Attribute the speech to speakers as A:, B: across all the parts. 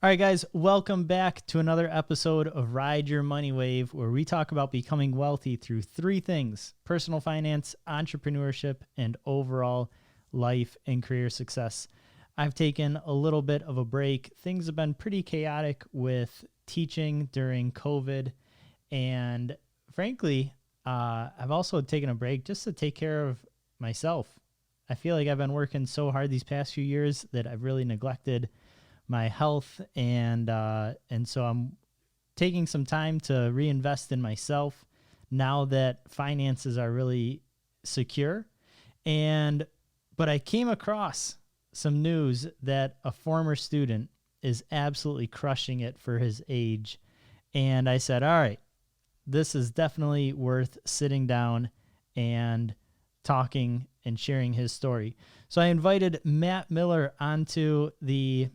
A: All right, guys, welcome back to another episode of Ride Your Money Wave, where we talk about becoming wealthy through three things: personal finance, entrepreneurship, and overall life and career success. I've taken a little bit of a break. Things have been pretty chaotic with teaching during COVID. And frankly, I've also taken a break just to take care of myself. I feel like I've been working so hard these past few years that I've really neglected my health, and so I'm taking some time to reinvest in myself now that finances are really secure. But I came across some news that a former student is absolutely crushing it for his age, and I said, all right, this is definitely worth sitting down and talking and sharing his story. So I invited Matt Miller onto the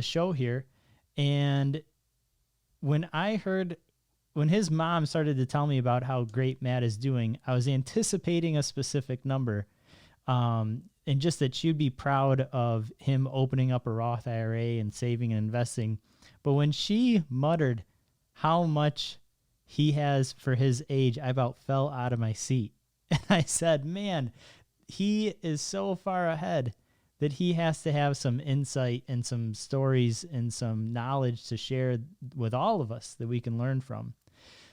A: show here, and when his mom started to tell me about how great Matt is doing, I was anticipating a specific number, and just that she'd be proud of him opening up a Roth IRA and saving and investing. But when she muttered how much he has for his age, I about fell out of my seat. And I said, man, he is so far ahead that he has to have some insight and some stories and some knowledge to share with all of us that we can learn from.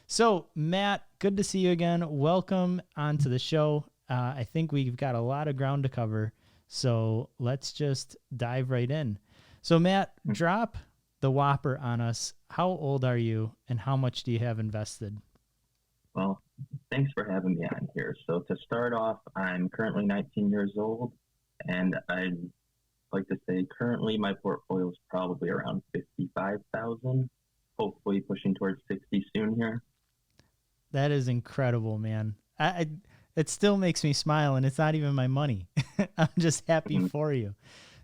A: So, Matt, good to see you again. Welcome onto the show. I think we've got a lot of ground to cover, so let's just dive right in. So, Matt, drop the whopper on us. How old are you, and how much do you have invested?
B: Well, thanks for having me on here. So to start off, I'm currently 19 years old, and I'd like to say currently my portfolio is probably around 55,000, hopefully pushing towards 60 soon here.
A: That is incredible, man. It still makes me smile, and it's not even my money. I'm just happy for you.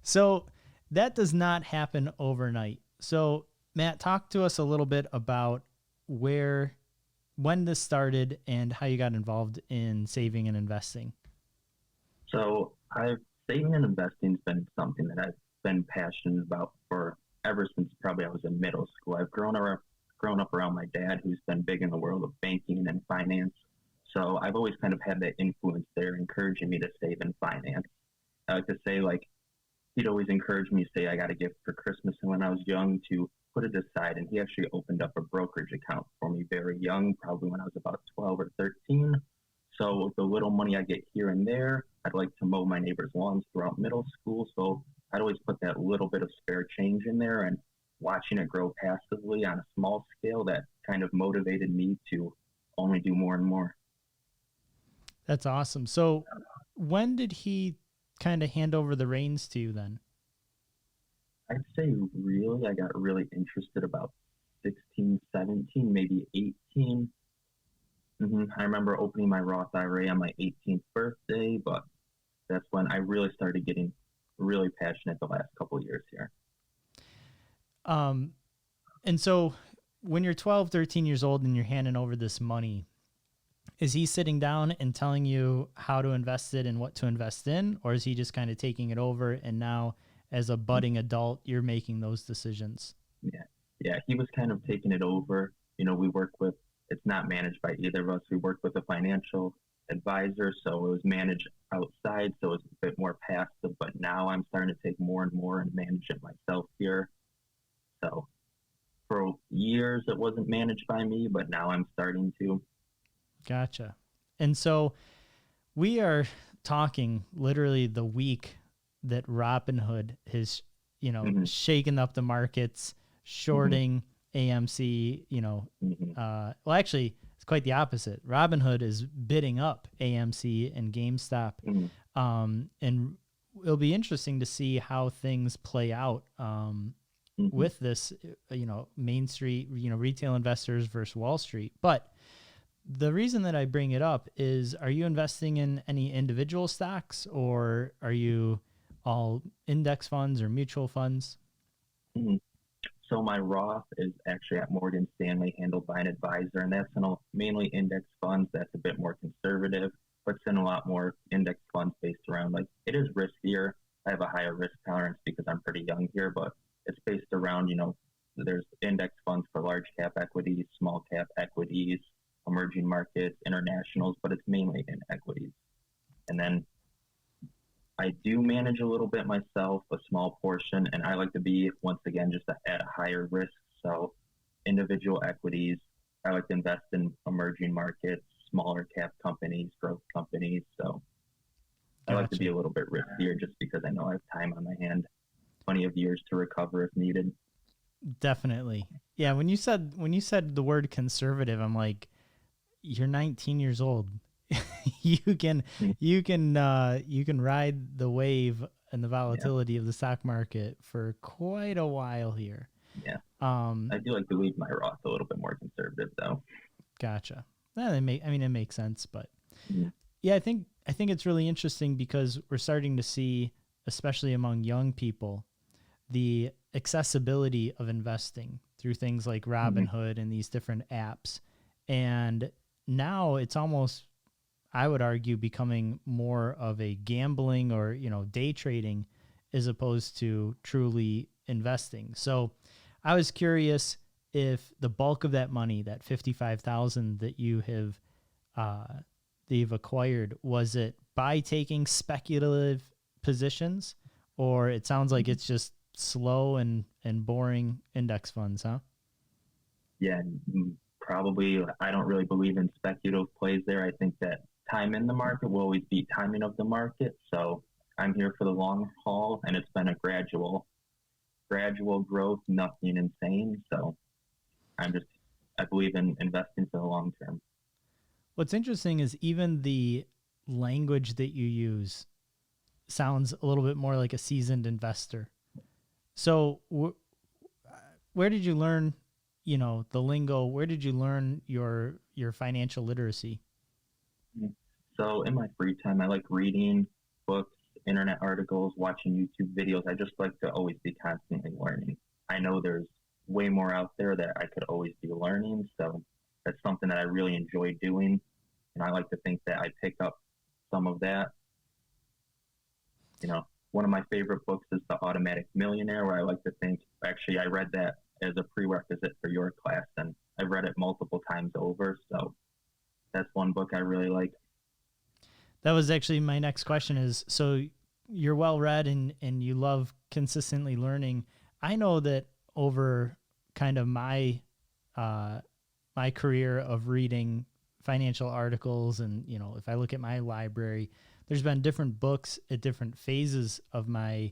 A: So that does not happen overnight. So Matt, talk to us a little bit about when this started and how you got involved in saving and investing.
B: So saving and investing has been something that I've been passionate about for ever since probably I was in middle school. I've grown up around my dad, who's been big in the world of banking and finance. So I've always kind of had that influence there, encouraging me to save and finance. I like to say, he'd always encourage me to say I got a gift for Christmas, and when I was young, to put it aside. And he actually opened up a brokerage account for me very young, probably when I was about 12 or 13. So with the little money I get here and there, I'd like to mow my neighbors' lawns throughout middle school. So I'd always put that little bit of spare change in there, and watching it grow passively on a small scale, that kind of motivated me to only do more and more.
A: That's awesome. So when did he kind of hand over the reins to you then?
B: I'd say really, I got really interested about 16, 17, maybe 18. I remember opening my Roth IRA on my 18th birthday, but that's when I really started getting really passionate the last couple of years here.
A: And so when you're 12, 13 years old and you're handing over this money, is he sitting down and telling you how to invest it and what to invest in? Or is he just kind of taking it over, and now as a budding adult, you're making those decisions?
B: Yeah, he was kind of taking it over. It's not managed by either of us. We work with a financial advisor, so it was managed outside, so it's a bit more passive, but now I'm starting to take more and more and manage it myself here. So for years, it wasn't managed by me, but now I'm starting to.
A: Gotcha. And so we are talking literally the week that Robinhood has, shaken up the markets, shorting AMC, well, actually, it's quite the opposite. Robinhood is bidding up AMC and GameStop. And it'll be interesting to see how things play out with this, Main Street, retail investors versus Wall Street. But the reason that I bring it up is, are you investing in any individual stocks, or are you all index funds or mutual funds?
B: So my Roth is actually at Morgan Stanley, handled by an advisor, and that's in mainly index funds. That's a bit more conservative, but it's in a lot more index funds based around, it is riskier. I have a higher risk tolerance because I'm pretty young here, but it's based around, there's index funds for large cap equities, small cap equities, emerging markets, internationals, but it's mainly in equities. And then I do manage a little bit myself, a small portion, and I like to be, once again, just at a higher risk. So individual equities, I like to invest in emerging markets, smaller cap companies, growth companies. So I like to be a little bit riskier just because I know I have time on my hand, plenty of years to recover if needed.
A: Definitely. Yeah. When you said the word conservative, I'm like, you're 19 years old. you can ride the wave and the volatility of the stock market for quite a while here.
B: Yeah. I do like to leave my Roth a little bit more conservative though.
A: Gotcha. It makes sense, but
B: mm-hmm.
A: Yeah, I think it's really interesting because we're starting to see, especially among young people, the accessibility of investing through things like Robinhood and these different apps. And now it's almost, I would argue, becoming more of a gambling or, day trading as opposed to truly investing. So I was curious if the bulk of that money, that $55,000 that you've acquired, was it by taking speculative positions, or it sounds like it's just slow and boring index funds, huh?
B: Yeah, probably. I don't really believe in speculative plays there. I think that time in the market will always beat timing of the market. So I'm here for the long haul, and it's been a gradual growth, nothing insane. So I believe in investing for the long term.
A: What's interesting is even the language that you use sounds a little bit more like a seasoned investor. So where did you learn, the lingo? Where did you learn your financial literacy?
B: So in my free time, I like reading books, internet articles, watching YouTube videos. I just like to always be constantly learning. I know there's way more out there that I could always be learning. So that's something that I really enjoy doing. And I like to think that I pick up some of that. One of my favorite books is The Automatic Millionaire, where I like to think, actually, I read that as a prerequisite for your class, and I've read it multiple times over. So that's one book I really like.
A: That was actually my next question is, so you're well read and you love consistently learning. I know that over kind of my career of reading financial articles, and if I look at my library, there's been different books at different phases of my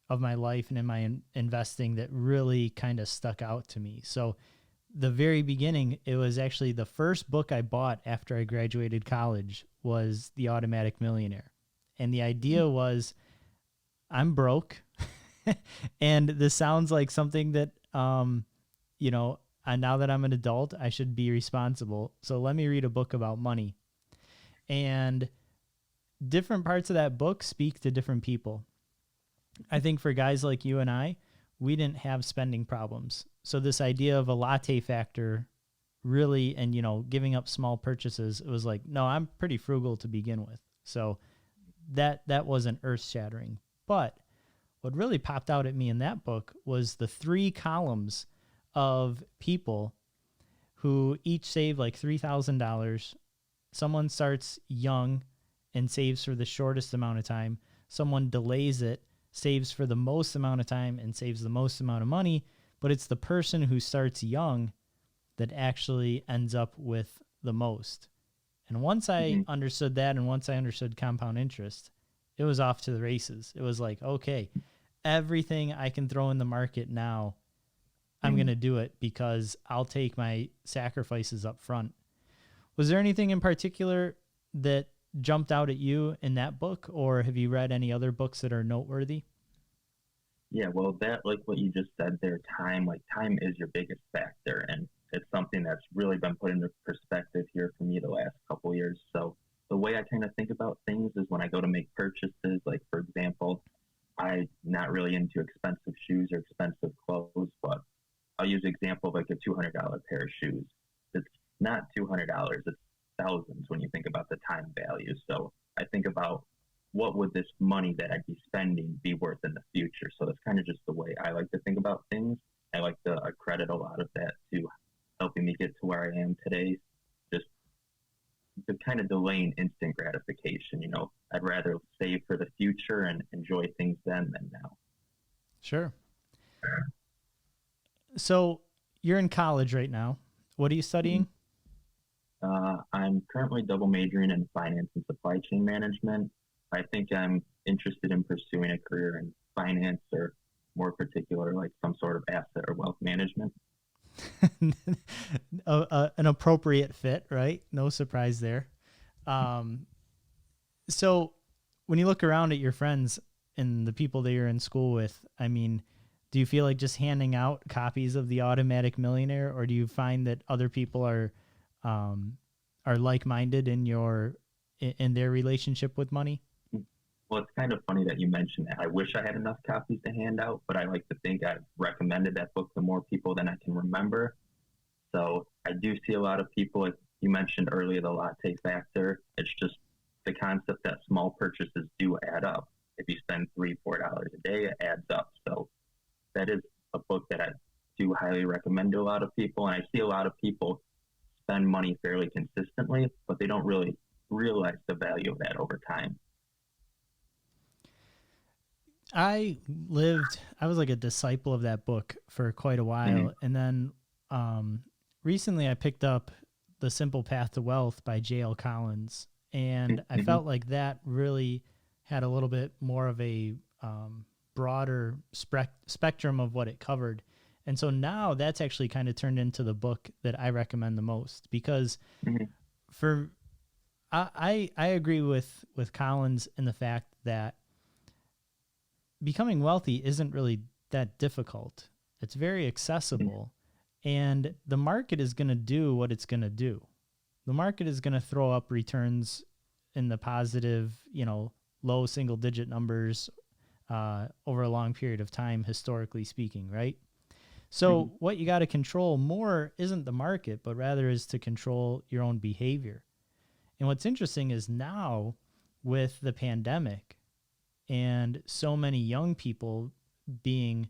A: life and in my investing that really kind of stuck out to me. So the very beginning, it was actually the first book I bought after I graduated college was The Automatic Millionaire. And the idea was, I'm broke and this sounds like something that, and now that I'm an adult, I should be responsible. So let me read a book about money. And different parts of that book speak to different people. I think for guys like you and I, we didn't have spending problems. So this idea of a latte factor really, and, giving up small purchases, it was like, no, I'm pretty frugal to begin with. So that wasn't earth shattering. But what really popped out at me in that book was the 3 columns of people who each save like $3,000. Someone starts young and saves for the shortest amount of time. Someone delays it, saves for the most amount of time, and saves the most amount of money. But it's the person who starts young that actually ends up with the most. And once I understood that, and once I understood compound interest, it was off to the races. It was like, okay, everything I can throw in the market now, I'm going to do it because I'll take my sacrifices up front. Was there anything in particular that jumped out at you in that book, or have you read any other books that are noteworthy?
B: Yeah, well, that, like what you just said there, time is your biggest factor, and it's something that's really been put into perspective here for me the last couple of years. So the way I kind of think about things is when I go to make purchases, like, for example, I'm not really into expensive shoes or expensive clothes, but I'll use an example of like a $200 pair of shoes. It's not $200, it's thousands when you think about the time value. So I think about what would this money that I'd be spending be worth in the future? So that's kind of just the way I like to think about things. I like to credit a lot of that to helping me get to where I am today. Just the kind of delaying instant gratification. I'd rather save for the future and enjoy things then than now.
A: Sure. So you're in college right now. What are you studying?
B: I'm currently double majoring in finance and supply chain management. I think I'm interested in pursuing a career in finance, or more particular, like some sort of asset or wealth management.
A: An appropriate fit, right? No surprise there. So when you look around at your friends and the people that you're in school with, I mean, do you feel like just handing out copies of The Automatic Millionaire, or do you find that other people are like-minded in their relationship with money?
B: Well, it's kind of funny that you mentioned that. I wish I had enough copies to hand out, but I like to think I've recommended that book to more people than I can remember. So I do see a lot of people, like you mentioned earlier, the latte factor. It's just the concept that small purchases do add up. If you spend $3-4 a day, it adds up. So that is a book that I do highly recommend to a lot of people. And I see a lot of people spend money fairly consistently, but they don't really realize the value of that over time.
A: I was like a disciple of that book for quite a while. And then recently I picked up The Simple Path to Wealth by J.L. Collins. And I felt like that really had a little bit more of a broader spectrum of what it covered. And so now that's actually kind of turned into the book that I recommend the most, because I agree with Collins in the fact that becoming wealthy isn't really that difficult. It's very accessible, and the market is going to do what it's going to do. The market is going to throw up returns in the positive, low single digit numbers over a long period of time, historically speaking, right? So what you got to control more isn't the market, but rather is to control your own behavior. And what's interesting is now with the pandemic, and so many young people being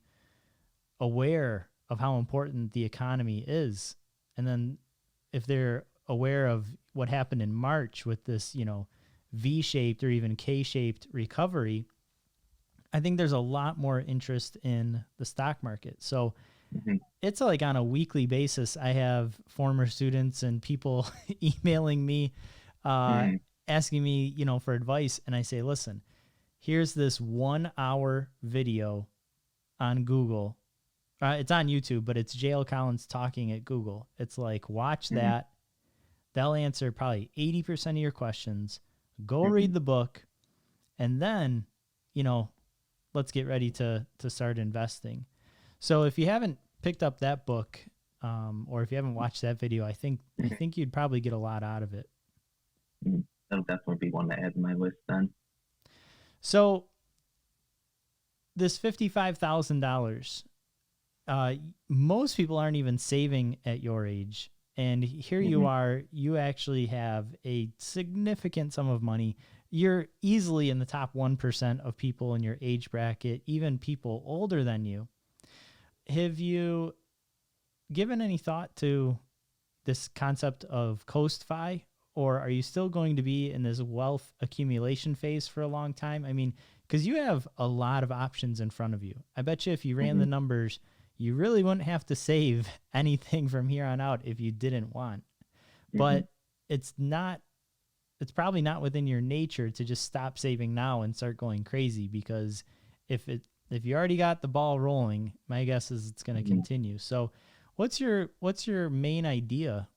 A: aware of how important the economy is. And then if they're aware of what happened in March with this, V-shaped or even K-shaped recovery, I think there's a lot more interest in the stock market. So it's like on a weekly basis, I have former students and people emailing me, asking me, for advice. And I say, listen, here's this 1 hour video on Google. It's on YouTube, but it's J.L. Collins talking at Google. It's like, watch that. They'll answer probably 80% of your questions. Go read the book. And then, let's get ready to start investing. So if you haven't picked up that book, or if you haven't watched that video, I think you'd probably get a lot out of it.
B: That'll definitely be one to add to my list then.
A: So this $55,000, most people aren't even saving at your age. And here you are, you actually have a significant sum of money. You're easily in the top 1% of people in your age bracket, even people older than you. Have you given any thought to this concept of Coast-Fi, or are you still going to be in this wealth accumulation phase for a long time? I mean, because you have a lot of options in front of you. I bet you if you ran the numbers, you really wouldn't have to save anything from here on out if you didn't want. But it's probably not within your nature to just stop saving now and start going crazy, because if you already got the ball rolling, my guess is it's going to continue. So what's your main idea?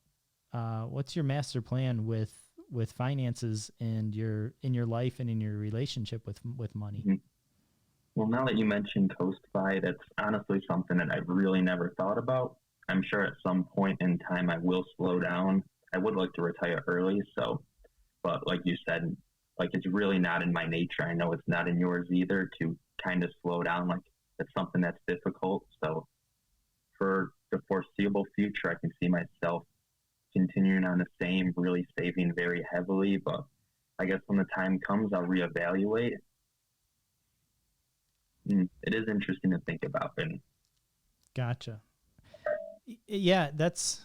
A: What's your master plan with finances and in your life and in your relationship with money?
B: Well, now that you mentioned Coast-Fi, that's honestly something that I've really never thought about. I'm sure at some point in time I will slow down. I would like to retire early, but like you said, like it's really not in my nature. I know it's not in yours either to kind of slow down. Like it's something that's difficult. So for the foreseeable future, I can see myself continuing on the same, really saving very heavily, but I guess when the time comes, I'll reevaluate. It is interesting to think about. And
A: Gotcha. Yeah, that's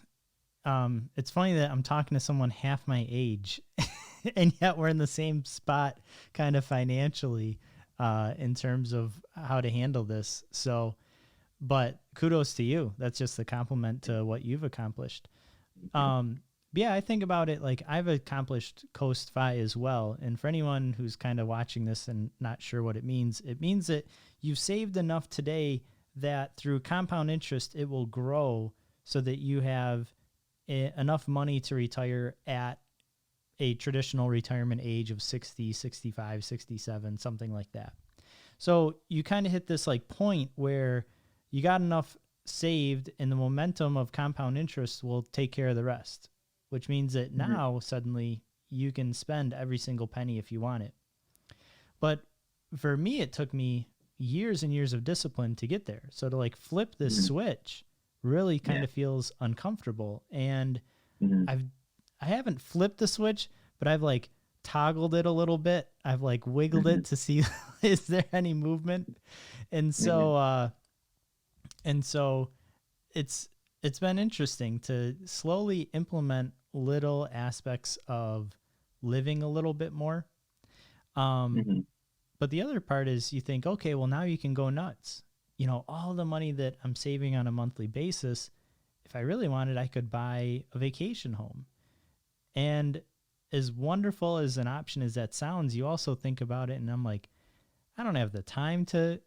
A: it's funny that I'm talking to someone half my age and yet we're in the same spot kind of financially in terms of how to handle this. So, but kudos to you. That's just a compliment to what you've accomplished. Yeah, I think about it like I've accomplished Coast Fi as well. And for anyone who's kind of watching this and not sure what it means that you've saved enough today that through compound interest, it will grow so that you have enough money to retire at a traditional retirement age of 60, 65, 67, something like that. So you kind of hit this like point where you got enough saved and the momentum of compound interest will take care of the rest, which means that now suddenly you can spend every single penny if you want it. But for me, it took me years and years of discipline to get there. So to like flip this switch really kind of feels uncomfortable. And I haven't flipped the switch, but I've like toggled it a little bit. I've like wiggled it to see is there any movement. And so it's been interesting to slowly implement little aspects of living a little bit more. But the other part is you think, okay, well now you can go nuts. You know, all the money that I'm saving on a monthly basis, if I really wanted, I could buy a vacation home. And as wonderful as an option as that sounds, you also think about it and I'm like, I don't have the time to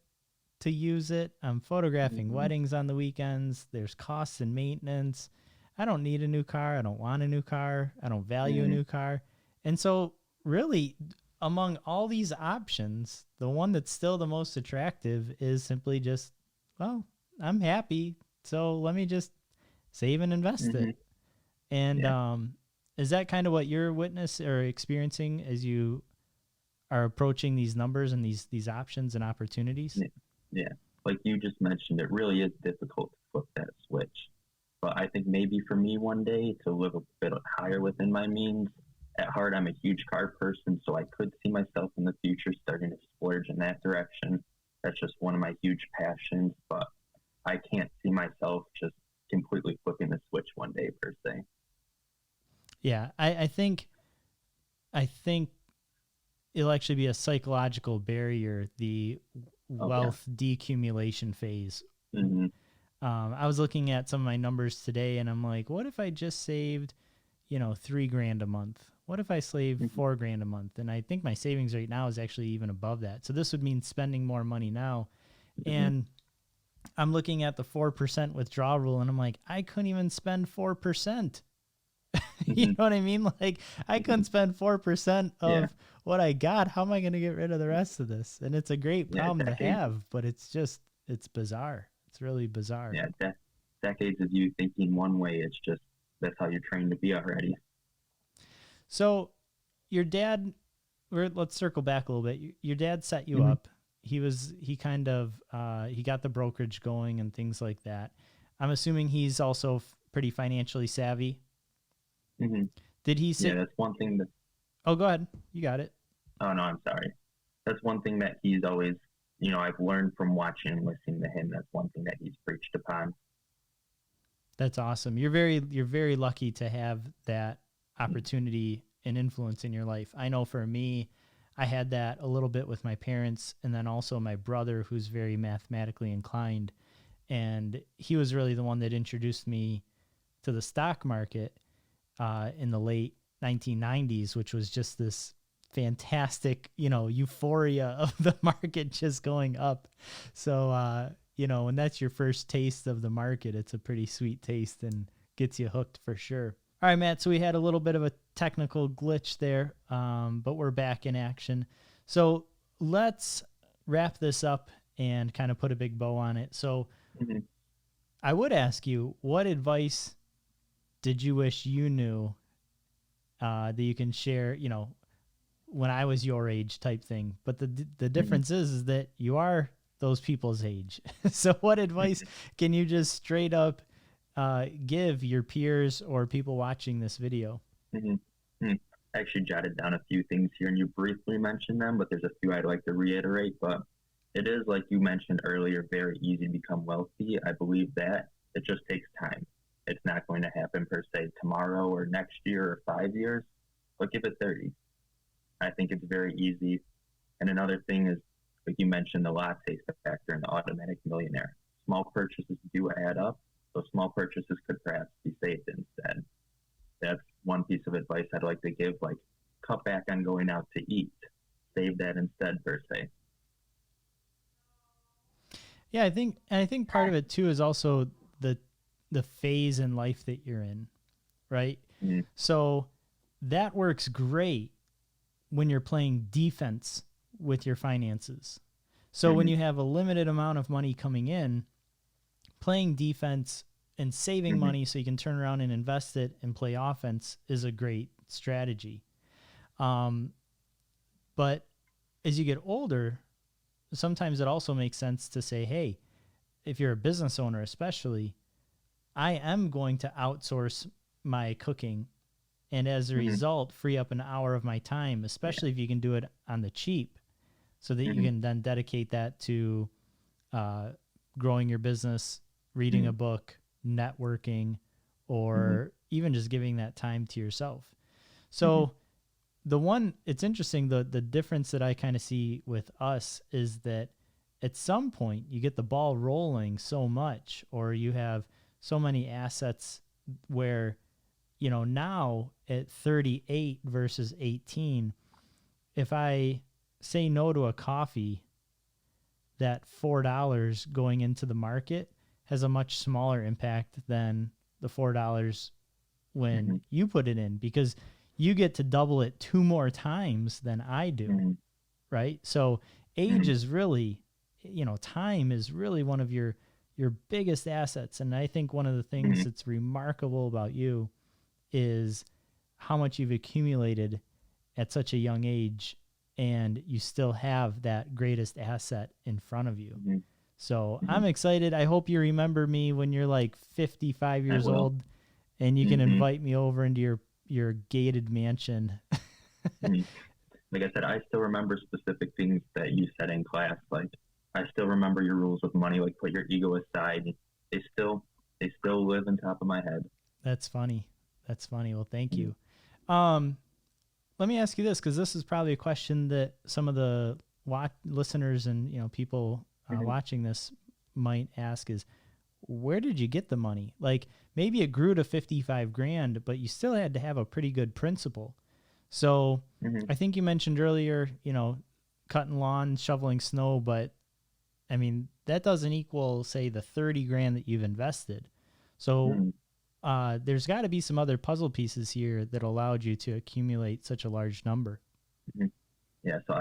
A: use it. I'm photographing weddings on the weekends. There's costs and maintenance. I don't need a new car. I don't want a new car. I don't value a new car. And so really among all these options, the one that's still the most attractive is simply just, well, I'm happy. So let me just save and invest it. And is that kind of what you're witness or experiencing as you are approaching these numbers and these options and opportunities?
B: Yeah. Like you just mentioned, it really is difficult to flip that switch. But I think maybe for me one day to live a bit higher within my means. At heart, I'm a huge car person, so I could see myself in the future starting to splurge in that direction. That's just one of my huge passions, but I can't see myself just completely flipping the switch one day per se.
A: Yeah, I think it'll actually be a psychological barrier, the wealth decumulation phase. I was looking at some of my numbers today and I'm like, what if I just saved, $3,000 a month? What if I saved $4,000 a month? And I think my savings rate now is actually even above that. So this would mean spending more money now. And I'm looking at the 4% withdrawal rule and I'm like, I couldn't even spend 4%. You know what I mean? Like I couldn't spend 4% of what I got. How am I going to get rid of the rest of this? And it's a great problem to have, but it's bizarre. It's really bizarre.
B: Yeah. Decades of you thinking one way. It's just, that's how you're trained to be already.
A: So your dad, let's circle back a little bit. Your dad set you up. He got the brokerage going and things like that. I'm assuming he's also pretty financially savvy. Did he say?
B: Yeah, that's one thing that.
A: Oh, go ahead. You got it.
B: Oh no, I'm sorry. That's one thing that he's always, I've learned from watching and listening to him. That's one thing that he's preached upon.
A: That's awesome. You're very lucky to have that opportunity and influence in your life. I know for me, I had that a little bit with my parents and then also my brother who's very mathematically inclined. And he was really the one that introduced me to the stock market in the late 1990s, which was just this fantastic, euphoria of the market just going up. So, when that's your first taste of the market, it's a pretty sweet taste and gets you hooked for sure. All right, Matt. So we had a little bit of a technical glitch there, but we're back in action. So let's wrap this up and kind of put a big bow on it. So I would ask you, what advice did you wish you knew that you can share, when I was your age type thing? But the difference is that you are those people's age. So what advice can you just straight up give your peers or people watching this video?
B: actually jotted down a few things here, and you briefly mentioned them, but there's a few I'd like to reiterate. But it is, like you mentioned earlier, very easy to become wealthy. I believe that it just takes time. It's not going to happen per se tomorrow or next year or 5 years, but give it 30. I think it's very easy. And another thing is, like you mentioned, the latte factor and the automatic millionaire. Small purchases do add up. So small purchases could perhaps be saved instead. That's one piece of advice I'd like to give. Like, cut back on going out to eat. Save that instead, per se.
A: Yeah, I think part of it too is also the phase in life that you're in, right?
B: Mm-hmm.
A: So that works great when you're playing defense with your finances. So when you have a limited amount of money coming in, playing defense and saving money so you can turn around and invest it and play offense is a great strategy. But as you get older, sometimes it also makes sense to say, hey, if you're a business owner especially, I am going to outsource my cooking and as a result free up an hour of my time, especially if you can do it on the cheap, so that you can then dedicate that to growing your business, reading a book, networking, or even just giving that time to yourself. So it's interesting, the difference that I kind of see with us is that at some point you get the ball rolling so much, or you have so many assets where, now at 38 versus 18, if I say no to a coffee, that $4 going into the market has a much smaller impact than the $4 when you put it in, because you get to double it 2 more times than I do. Right? So age is really, time is really one of your biggest assets. And I think one of the things that's remarkable about you is how much you've accumulated at such a young age, and you still have that greatest asset in front of you. So I'm excited. I hope you remember me when you're like 55 years old and you can invite me over into your gated mansion.
B: Like I said, I still remember specific things that you said in class. Like, I still remember your rules with money, like put your ego aside. They still live on top of my head.
A: That's funny. Well, thank you. Let me ask you this, because this is probably a question that some of the listeners and people watching this might ask is, where did you get the money? Like, maybe it grew to 55 grand, but you still had to have a pretty good principal. So I think you mentioned earlier, cutting lawns, shoveling snow, but I mean, that doesn't equal, say, the 30 grand that you've invested. So there's got to be some other puzzle pieces here that allowed you to accumulate such a large number.
B: Yeah. So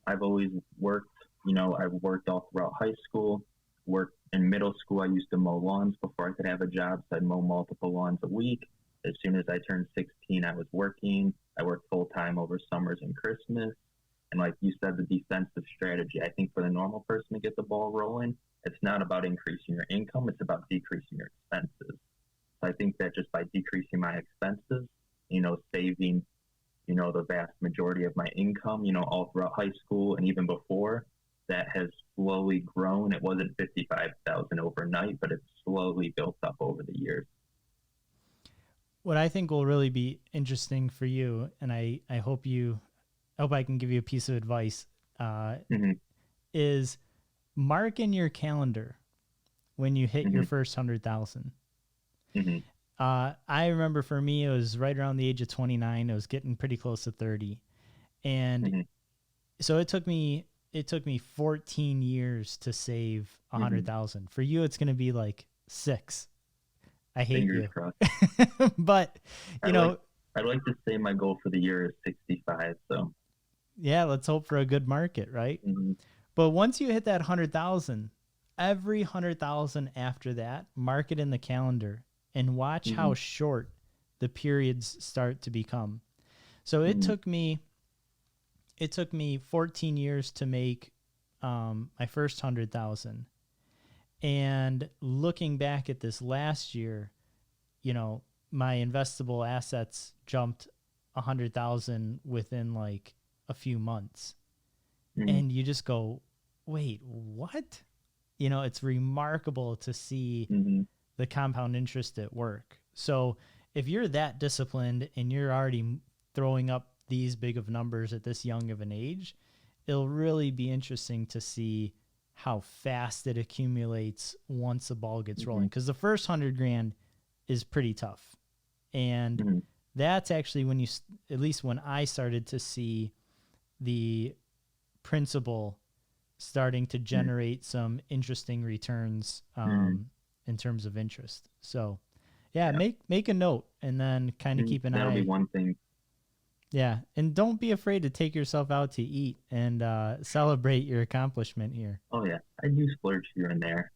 B: I've always worked, I've worked all throughout high school, worked in middle school. I used to mow lawns before I could have a job. So I'd mow multiple lawns a week. As soon as I turned 16, I was working. I worked full time over summers and Christmas. And like you said, the defensive strategy, I think for the normal person to get the ball rolling, it's not about increasing your income. It's about decreasing your expenses. So I think that just by decreasing my expenses, saving, the vast majority of my income, all throughout high school and even before, that has slowly grown. It wasn't 55,000 overnight, but it's slowly built up over the years.
A: What I think will really be interesting for you, and I hope I can give you a piece of advice, is mark in your calendar when you hit your first 100,000. I remember for me, it was right around the age of 29. It was getting pretty close to 30. And so it took me 14 years to save 100,000. For you, it's going to be like 6. I hate
B: Fingers
A: you.
B: Crossed.
A: But,
B: I'd like to say my goal for the year is 65. So
A: yeah, let's hope for a good market, right? But once you hit that 100,000, every 100,000 after that, mark it in the calendar and watch how short the periods start to become. So it took me 14 years to make my first 100,000. And looking back at this last year, my investable assets jumped 100,000 within like a few months.
B: Mm-hmm.
A: And you just go, wait, what? You know, it's remarkable to see
B: Mm-hmm.
A: the compound interest at work. So if you're that disciplined and you're already throwing up these big of numbers at this young of an age, it'll really be interesting to see how fast it accumulates once the ball gets rolling. Because the first 100 grand is pretty tough. And
B: Mm-hmm.
A: that's actually when at least when I started to see the principal starting to generate some interesting returns in terms of interest. So yeah, make a note and then kind of keep an
B: That'll
A: eye.
B: be one thing.
A: Yeah. And don't be afraid to take yourself out to eat and celebrate your accomplishment here.
B: Oh yeah, I do splurge here and there.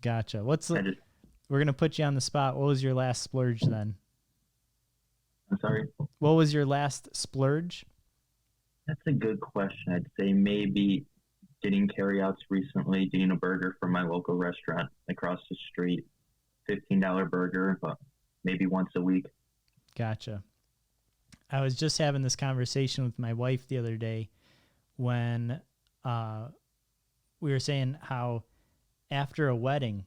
A: Gotcha. We're going to put you on the spot. What was your last splurge then?
B: I'm sorry?
A: What was your last splurge?
B: That's a good question. I'd say maybe getting carryouts recently, getting a burger from my local restaurant across the street. $15 burger, but maybe once a week.
A: Gotcha. I was just having this conversation with my wife the other day when we were saying how after a wedding,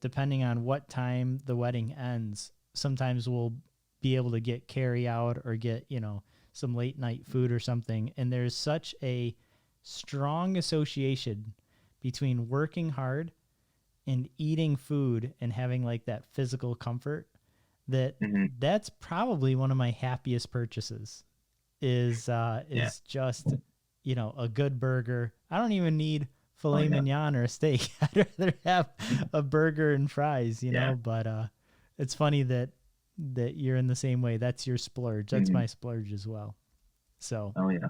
A: depending on what time the wedding ends, sometimes we'll be able to get carry out or get, you know, some late night food or something. And there's such a strong association between working hard and eating food and having like that physical comfort that that's probably one of my happiest purchases is just, you know, a good burger. I don't even need filet mignon or a steak. I'd rather have a burger and fries, you know, but it's funny that you're in the same way. That's your splurge. That's my splurge as well. So,
B: oh yeah.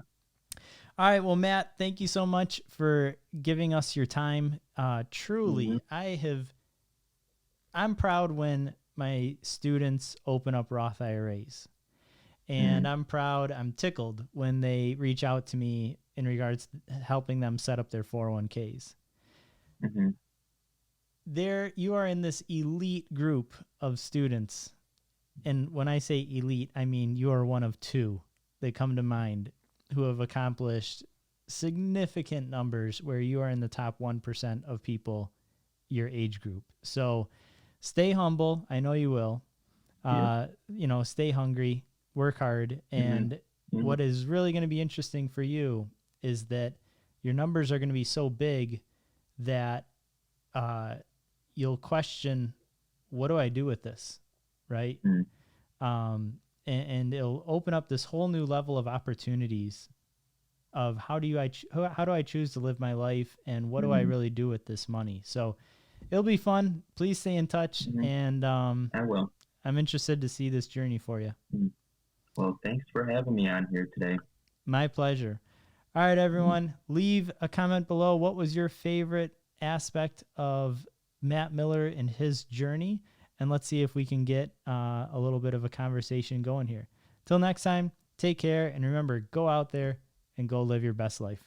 A: All right. Well, Matt, thank you so much for giving us your time. Truly, I'm proud when my students open up Roth IRAs. And I'm tickled when they reach out to me in regards to helping them set up their 401ks. There, you are in this elite group of students. And when I say elite, I mean you are one of two that come to mind who have accomplished significant numbers where you are in the top 1% of people your age group. So stay humble. I know you will. You know, stay hungry, work hard. And what is really going to be interesting for you is that your numbers are going to be so big that you'll question, what do I do with this? Right. And it'll open up this whole new level of opportunities of how do I choose to live my life and what do I really do with this money? So it'll be fun. Please stay in touch. And
B: I will.
A: I'm interested to see this journey for you.
B: Well, thanks for having me on here today.
A: My pleasure. All right, everyone, leave a comment below. What was your favorite aspect of Matt Miller and his journey? And let's see if we can get a little bit of a conversation going here. Till next time, take care. And remember, go out there and go live your best life.